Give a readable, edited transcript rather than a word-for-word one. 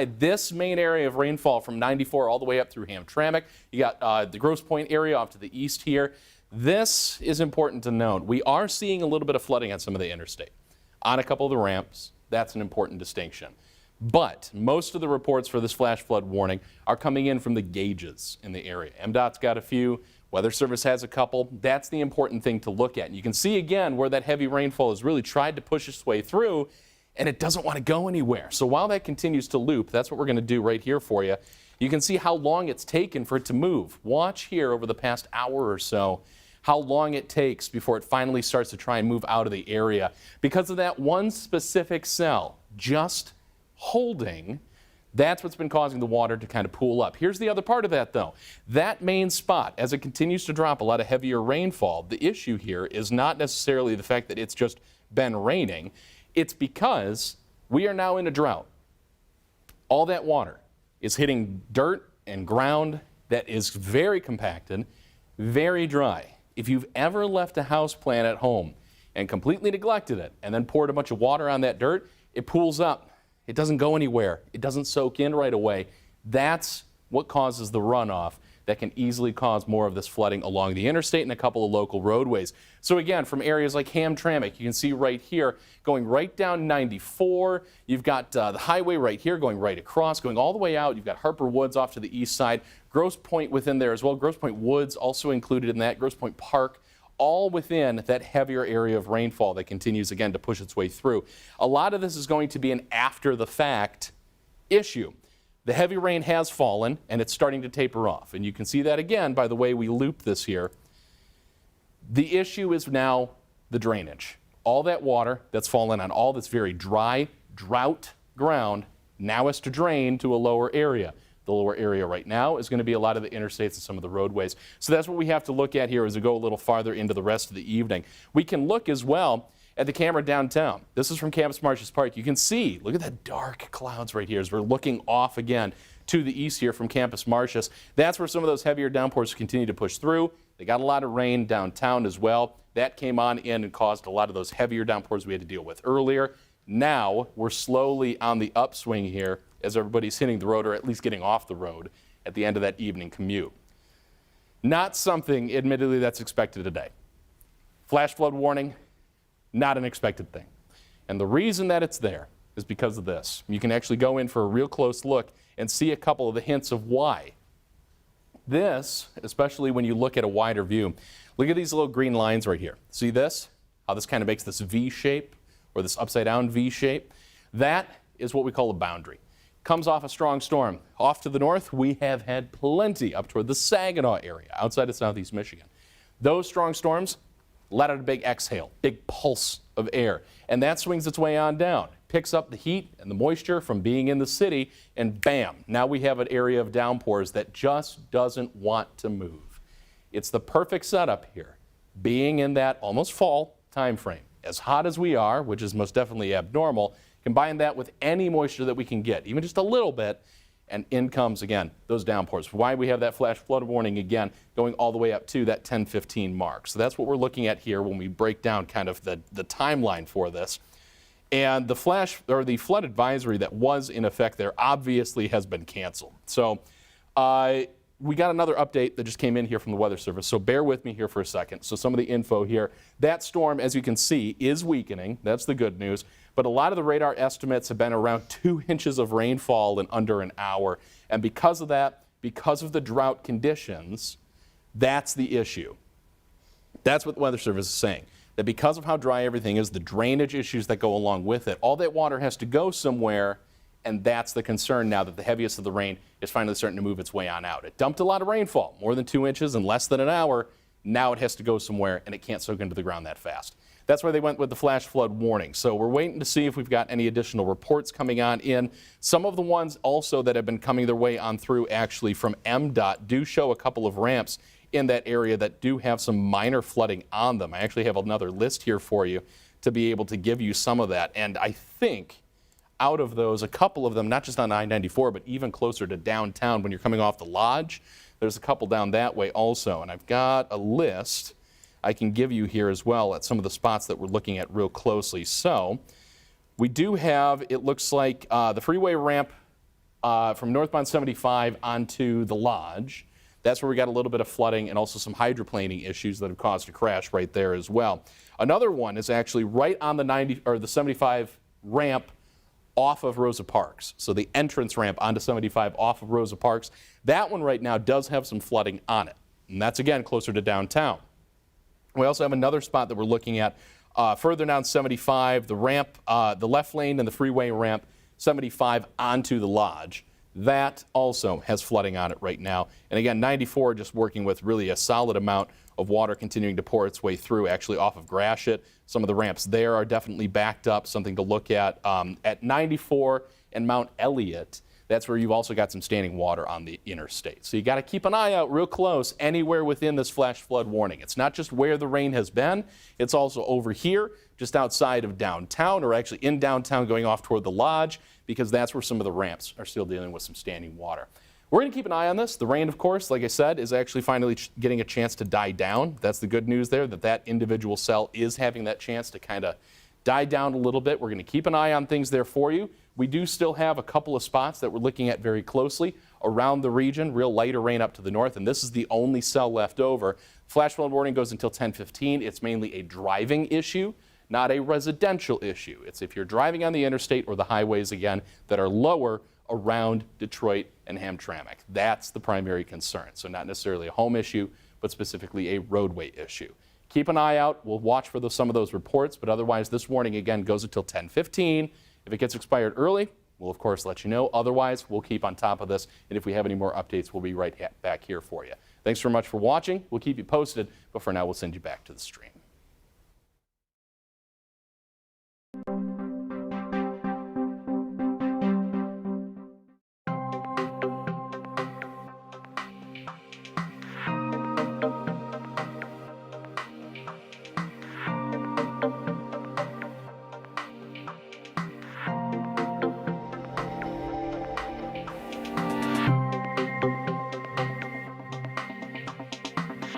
this main area of rainfall from 94 all the way up through Hamtramck. You got the Grosse Pointe area off to the east here. This is important to note. We are seeing a little bit of flooding on some of the interstate. On a couple of the ramps, that's an important distinction. But most of the reports for this flash flood warning are coming in from the gauges in the area. MDOT's got a few. Weather Service has a couple. That's the important thing to look at. And you can see again where that heavy rainfall has really tried to push its way through, and it doesn't want to go anywhere. So while that continues to loop, that's what we're going to do right here for you. You can see how long it's taken for it to move. Watch here over the past hour or so how long it takes before it finally starts to try and move out of the area. Because of that one specific cell just holding, that's what's been causing the water to kind of pool up. Here's the other part of that, though. That main spot, as it continues to drop a lot of heavier rainfall, the issue here is not necessarily the fact that it's just been raining. It's because we are now in a drought. All that water is hitting dirt and ground that is very compacted, very dry. If you've ever left a houseplant at home and completely neglected it and then poured a bunch of water on that dirt, it pools up. It doesn't go anywhere. It doesn't soak in right away. That's what causes the runoff that can easily cause more of this flooding along the interstate and a couple of local roadways. So again, from areas like Hamtramck, you can see right here going right down 94. You've got the highway right here going right across, going all the way out. You've got Harper Woods off to the east side. Grosse Pointe within there as well. Grosse Pointe Woods also included in that. Grosse Pointe Park, all within that heavier area of rainfall that continues again to push its way through. A lot of this is going to be an after the fact issue. The heavy rain has fallen and it's starting to taper off. And you can see that again by the way we loop this here. The issue is now the drainage. All that water that's fallen on all this very dry, drought ground now has to drain to a lower area. The lower area right now is going to be a lot of the interstates and some of the roadways. So that's what we have to look at here as we go a little farther into the rest of the evening. We can look as well at the camera downtown. This is from Campus Martius Park. You can see, look at that dark clouds right here as we're looking off again to the east here from Campus Martius. That's where some of those heavier downpours continue to push through. They got a lot of rain downtown as well. That came on in and caused a lot of those heavier downpours we had to deal with earlier. Now we're slowly on the upswing here as everybody's hitting the road or at least getting off the road at the end of that evening commute. Not something, admittedly, that's expected today. Flash flood warning, not an expected thing. And the reason that it's there is because of this. You can actually go in for a real close look and see a couple of the hints of why. This, especially when you look at a wider view, look at these little green lines right here. See this? How this kind of makes this V shape or this upside down V shape? That is what we call a boundary. Comes off a strong storm. Off to the north, we have had plenty up toward the Saginaw area outside of southeast Michigan. Those strong storms let out a big exhale, big pulse of air, and that swings its way on down, picks up the heat and the moisture from being in the city, and bam, now we have an area of downpours that just doesn't want to move. It's the perfect setup here, being in that almost fall time frame. As hot as we are, which is most definitely abnormal, combine that with any moisture that we can get, even just a little bit, and in comes, again, those downpours. Why we have that flash flood warning, again, going all the way up to that 10:15 mark. So that's what we're looking at here when we break down kind of the timeline for this. And the flood advisory that was in effect there obviously has been canceled. So we got another update that just came in here from the Weather Service, so bear with me here for a second. So some of the info here. That storm, as you can see, is weakening. That's the good news. But a lot of the radar estimates have been around 2 inches of rainfall in under an hour. And because of that, because of the drought conditions, that's the issue. That's what the Weather Service is saying. That because of how dry everything is, the drainage issues that go along with it, all that water has to go somewhere, and that's the concern now that the heaviest of the rain is finally starting to move its way on out. It dumped a lot of rainfall, more than 2 inches in less than an hour. Now it has to go somewhere, and it can't soak into the ground that fast. That's why they went with the flash flood warning. So we're waiting to see if we've got any additional reports coming on in. Some of the ones also that have been coming their way on through actually from MDOT do show a couple of ramps in that area that do have some minor flooding on them. I actually have another list here for you to be able to give you some of that. And I think out of those, a couple of them, not just on I-94, but even closer to downtown when you're coming off the Lodge, there's a couple down that way also. And I've got a list I can give you here as well at some of the spots that we're looking at real closely. So we do have, it looks like the freeway ramp from northbound 75 onto the Lodge. That's where we got a little bit of flooding and also some hydroplaning issues that have caused a crash right there as well. Another one is actually right on the 75 ramp off of Rosa Parks. So the entrance ramp onto 75 off of Rosa Parks. That one right now does have some flooding on it. And that's again closer to downtown. We also have another spot that we're looking at further down 75, the ramp, the left lane and the freeway ramp 75 onto the Lodge. That also has flooding on it right now. And again, 94 just working with really a solid amount of water continuing to pour its way through, actually off of Gratiot. Some of the ramps there are definitely backed up, something to look at. At 94 and Mount Elliott, that's where you've also got some standing water on the interstate. So you got to keep an eye out real close anywhere within this flash flood warning. It's not just where the rain has been, it's also over here, just outside of downtown, or actually in downtown going off toward the Lodge, because that's where some of the ramps are still dealing with some standing water. We're going to keep an eye on this. The rain, of course, like I said, is actually finally getting a chance to die down. That's the good news there, that individual cell is having that chance to kind of die down a little bit. We're going to keep an eye on things there for you. We do still have a couple of spots that we're looking at very closely around the region, real lighter rain up to the north, and this is the only cell left over. Flash flood warning goes until 10:15. It's mainly a driving issue, not a residential issue. It's if you're driving on the interstate or the highways, again, that are lower around Detroit and Hamtramck. That's the primary concern. So not necessarily a home issue, but specifically a roadway issue. Keep an eye out. We'll watch for some of those reports, but otherwise this warning again goes until 10:15. If it gets expired early, we'll of course let you know. Otherwise, we'll keep on top of this, and if we have any more updates, we'll be right back here for you. Thanks very much for watching. We'll keep you posted, but for now, we'll send you back to the stream.